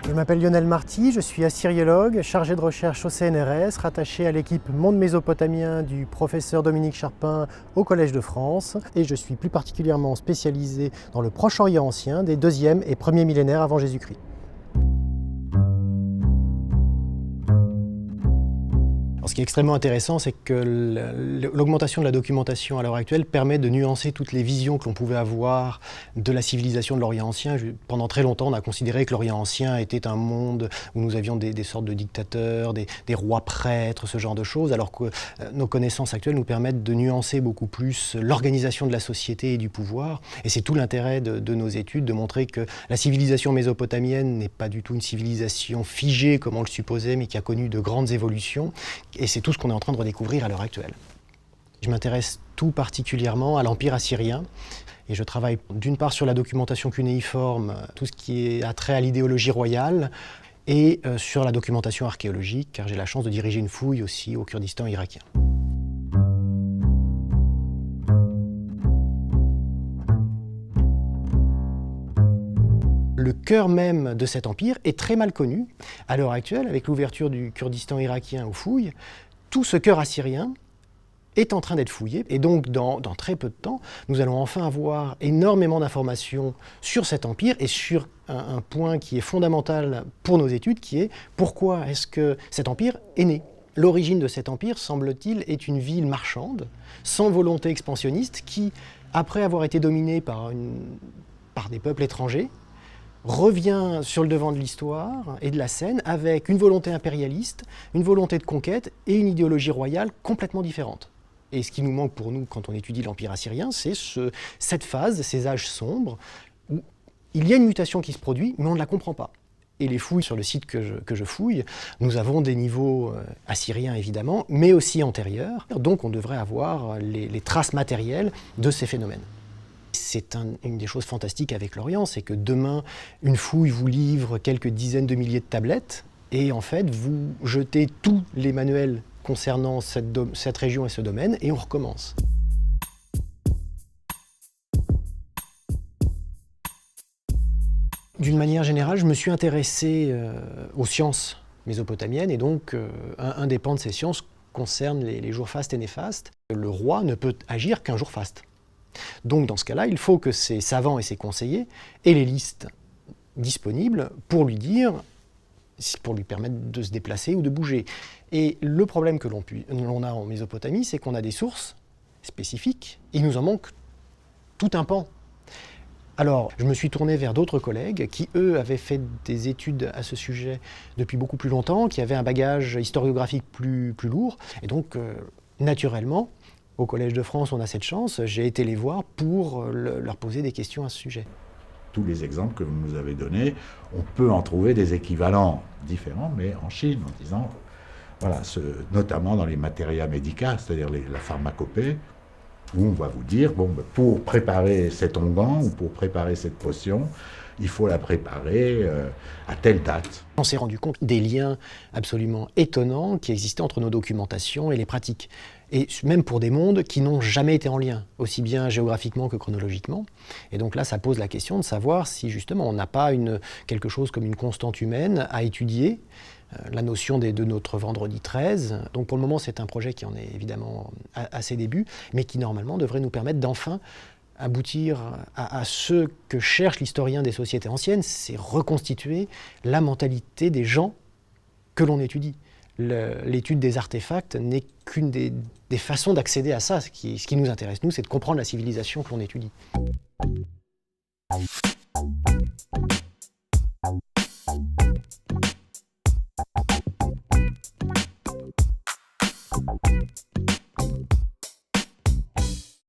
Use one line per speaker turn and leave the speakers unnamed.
Je m'appelle Lionel Marty, je suis assyriologue, chargé de recherche au CNRS, rattaché à l'équipe Monde mésopotamien du professeur Dominique Charpin au Collège de France, et je suis plus particulièrement spécialisé dans le Proche-Orient ancien des 2e et 1er millénaires avant Jésus-Christ. Ce qui est extrêmement intéressant, c'est que l'augmentation de la documentation à l'heure actuelle permet de nuancer toutes les visions que l'on pouvait avoir de la civilisation de l'Orient ancien. Pendant très longtemps, on a considéré que l'Orient ancien était un monde où nous avions des sortes de dictateurs, des rois prêtres, ce genre de choses, alors que nos connaissances actuelles nous permettent de nuancer beaucoup plus l'organisation de la société et du pouvoir. Et c'est tout l'intérêt de nos études, de montrer que la civilisation mésopotamienne n'est pas du tout une civilisation figée comme on le supposait, mais qui a connu de grandes évolutions. Et c'est tout ce qu'on est en train de redécouvrir à l'heure actuelle. Je m'intéresse tout particulièrement à l'Empire assyrien et je travaille d'une part sur la documentation cunéiforme, tout ce qui a trait à l'idéologie royale, et sur la documentation archéologique, car j'ai la chance de diriger une fouille aussi au Kurdistan irakien. Le cœur même de cet empire est très mal connu. À l'heure actuelle, avec l'ouverture du Kurdistan irakien aux fouilles, tout ce cœur assyrien est en train d'être fouillé. Et donc, dans très peu de temps, nous allons enfin avoir énormément d'informations sur cet empire et sur un point qui est fondamental pour nos études, qui est pourquoi est-ce que cet empire est né. L'origine de cet empire, semble-t-il, est une ville marchande, sans volonté expansionniste, qui, après avoir été dominée par des peuples étrangers, revient sur le devant de l'histoire et de la scène avec une volonté impérialiste, une volonté de conquête et une idéologie royale complètement différente. Et ce qui nous manque pour nous quand on étudie l'Empire assyrien, c'est cette phase, ces âges sombres, où il y a une mutation qui se produit, mais on ne la comprend pas. Et les fouilles sur le site que je fouille, nous avons des niveaux assyriens évidemment, mais aussi antérieurs. Donc on devrait avoir les traces matérielles de ces phénomènes. C'est une des choses fantastiques avec l'Orient, c'est que demain, une fouille vous livre quelques dizaines de milliers de tablettes, et en fait, vous jetez tous les manuels concernant cette région et ce domaine, et on recommence. D'une manière générale, je me suis intéressé aux sciences mésopotamiennes, et donc un des pans de ces sciences concerne les jours fastes et néfastes. Le roi ne peut agir qu'un jour faste. Donc dans ce cas-là, il faut que ses savants et ses conseillers aient les listes disponibles pour lui dire, pour lui permettre de se déplacer ou de bouger. Et le problème que l'on a en Mésopotamie, c'est qu'on a des sources spécifiques, et il nous en manque tout un pan. Alors, je me suis tourné vers d'autres collègues qui, eux, avaient fait des études à ce sujet depuis beaucoup plus longtemps, qui avaient un bagage historiographique plus lourd, et donc, naturellement, au Collège de France, on a cette chance, j'ai été les voir pour leur poser des questions à ce sujet.
Tous les exemples que vous nous avez donnés, on peut en trouver des équivalents différents, mais en Chine, en disant, voilà, notamment dans les materia medica, c'est-à-dire la pharmacopée, où on va vous dire, bon, pour préparer cet onguent ou pour préparer cette potion, il faut la préparer à telle date.
On s'est rendu compte des liens absolument étonnants qui existaient entre nos documentations et les pratiques. Et même pour des mondes qui n'ont jamais été en lien, aussi bien géographiquement que chronologiquement. Et donc là, ça pose la question de savoir si justement on n'a pas quelque chose comme une constante humaine à étudier, la notion de notre vendredi 13. Donc pour le moment, c'est un projet qui en est évidemment à ses débuts, mais qui normalement devrait nous permettre d'enfin aboutir à ce que cherche l'historien des sociétés anciennes, c'est reconstituer la mentalité des gens que l'on étudie. L'étude des artefacts n'est qu'une des façons d'accéder à ça. Ce qui nous intéresse, nous, c'est de comprendre la civilisation que l'on étudie.